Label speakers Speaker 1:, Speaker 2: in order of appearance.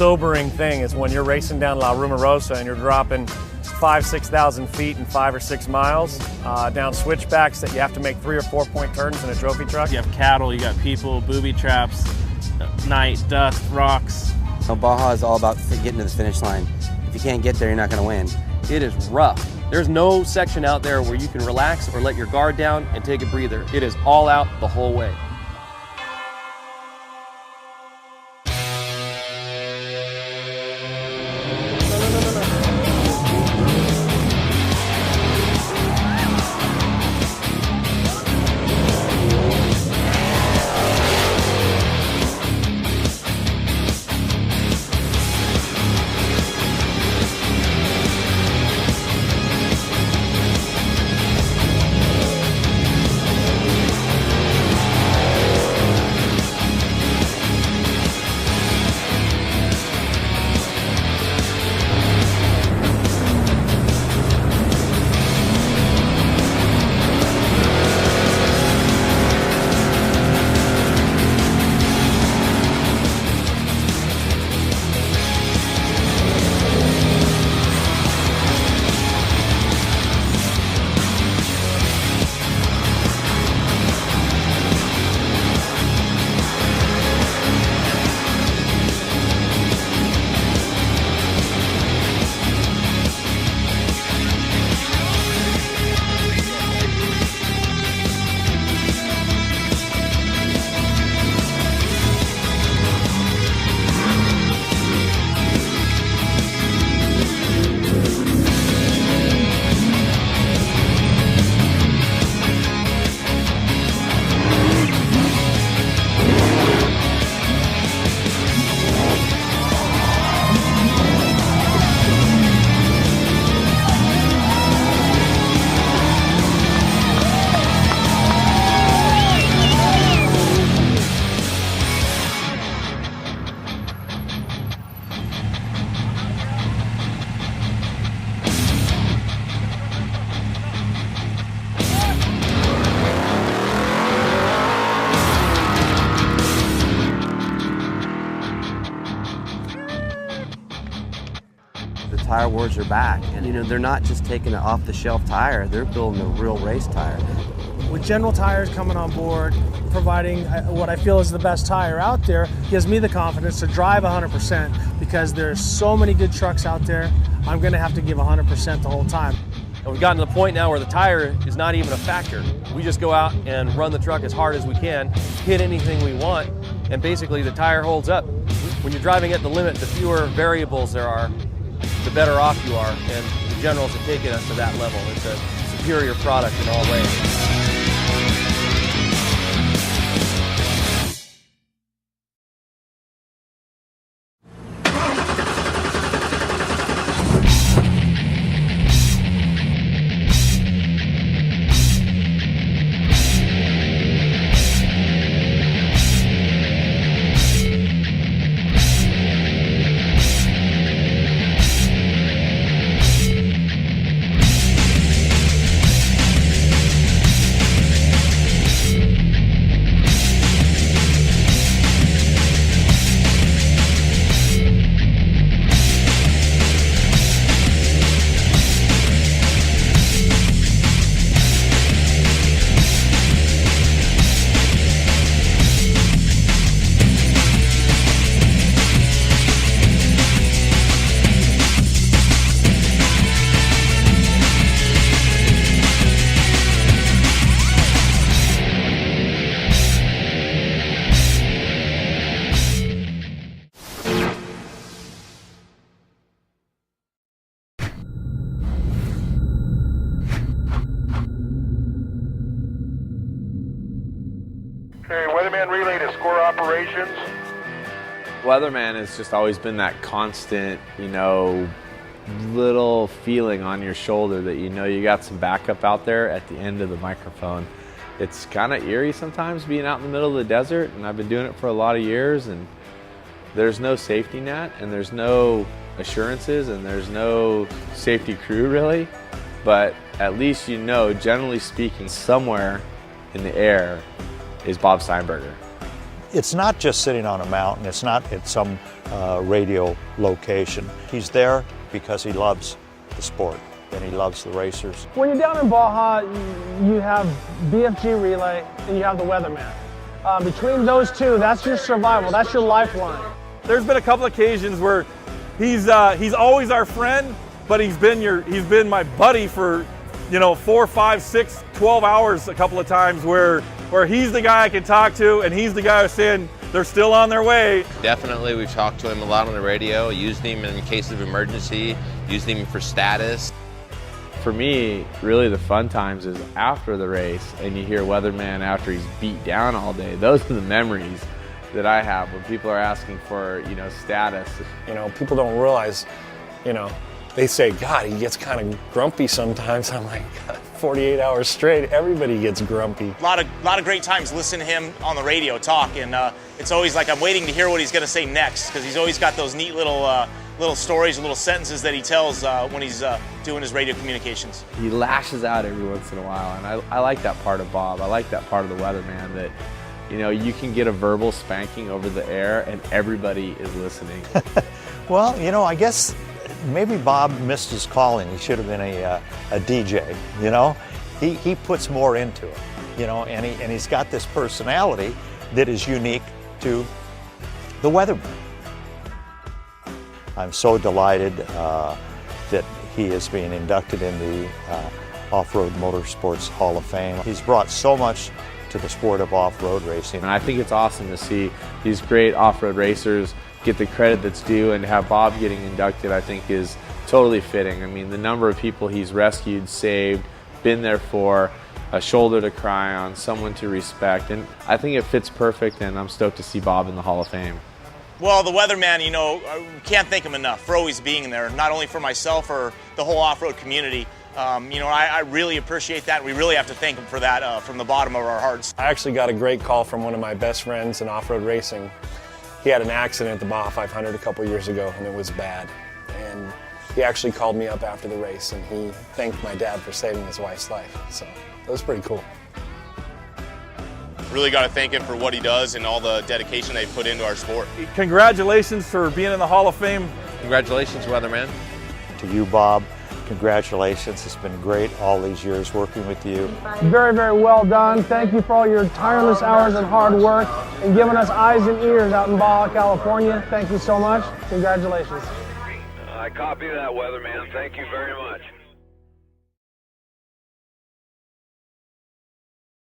Speaker 1: sobering thing is when you're racing down La Rumorosa and you're dropping 5,000–6,000 feet in 5 or 6 miles down switchbacks that you have to make 3 or 4 point turns in a trophy truck.
Speaker 2: You have cattle, you got people, booby traps, night, dust, rocks.
Speaker 3: Baja is all about getting to the finish line. If you can't get there, you're not going to win.
Speaker 4: It is rough. There's no section out there where you can relax or let your guard down and take a breather. It is all out the whole way.
Speaker 3: Tire wars are back, and they're not just taking an off-the-shelf tire, they're building a real race tire.
Speaker 5: With General Tires coming on board, providing what I feel is the best tire out there, gives me the confidence to drive 100% because there's so many good trucks out there. I'm going to have to give 100% the whole time.
Speaker 4: And we've gotten to the point now where the tire is not even a factor. We just go out and run the truck as hard as we can, hit anything we want, and basically the tire holds up. When you're driving at the limit, the fewer variables there are, the better off you are, and the Generals have taken us to that level. It's a superior product in all ways.
Speaker 6: Okay, Weatherman relay to score operations.
Speaker 7: Weatherman has just always been that constant, little feeling on your shoulder that you got some backup out there at the end of the microphone. It's kind of eerie sometimes being out in the middle of the desert, and I've been doing it for a lot of years, and there's no safety net, and there's no assurances, and there's no safety crew really, but at least generally speaking, somewhere in the air is Bob Steinberger.
Speaker 8: It's not just sitting on a mountain. It's not at some radio location. He's there because he loves the sport and he loves the racers.
Speaker 5: When you're down in Baja, you have BFG relay and you have the weatherman. Between those two, that's your survival. That's your lifeline.
Speaker 9: There's been a couple occasions where he's always our friend, but he's been my buddy for 4, 5, 6, 12 hours a couple of times where he's the guy I can talk to and he's the guy who's saying they're still on their way.
Speaker 10: Definitely, we've talked to him a lot on the radio, used him in case of emergency, used him for status.
Speaker 7: For me, really the fun times is after the race and you hear weatherman after he's beat down all day. Those are the memories that I have when people are asking for, status.
Speaker 1: People don't realize, they say, God, he gets kind of grumpy sometimes. I'm like, God, 48 hours straight, everybody gets grumpy.
Speaker 11: A lot of great times listening to him on the radio talk, and it's always like I'm waiting to hear what he's going to say next, because he's always got those neat little stories, little sentences that he tells when he's doing his radio communications.
Speaker 7: He lashes out every once in a while, and I like that part of Bob. I like that part of the weatherman that, you can get a verbal spanking over the air and everybody is listening.
Speaker 8: Well, I guess maybe Bob missed his calling. He should have been a DJ, He puts more into it, and he's got this personality that is unique to the weatherman. I'm so delighted that he is being inducted in the Off-Road Motorsports Hall of Fame. He's brought so much to the sport of off-road racing.
Speaker 7: And I think it's awesome to see these great off-road racers get the credit that's due, and to have Bob getting inducted I think is totally fitting. I mean, the number of people he's rescued, saved, been there for, a shoulder to cry on, someone to respect, and I think it fits perfect, and I'm stoked to see Bob in the Hall of Fame.
Speaker 11: Well, the weatherman, can't thank him enough for always being there, not only for myself or the whole off-road community. I really appreciate that. We really have to thank him for that from the bottom of our hearts.
Speaker 1: I actually got a great call from one of my best friends in off-road racing. He had an accident at the Baja 500 a couple years ago, and it was bad. And he actually called me up after the race, and he thanked my dad for saving his wife's life. So that was pretty cool.
Speaker 11: Really got to thank him for what he does and all the dedication they put into our sport.
Speaker 9: Congratulations for being in the Hall of Fame.
Speaker 10: Congratulations, weatherman.
Speaker 8: To you, Bob, congratulations. It's been great all these years working with you.
Speaker 5: Very, very well done. Thank you for all your tireless hours and hard work and giving us eyes and ears out in Baja, California. Thank you so much. Congratulations.
Speaker 6: I copy that, weatherman. Thank you very much.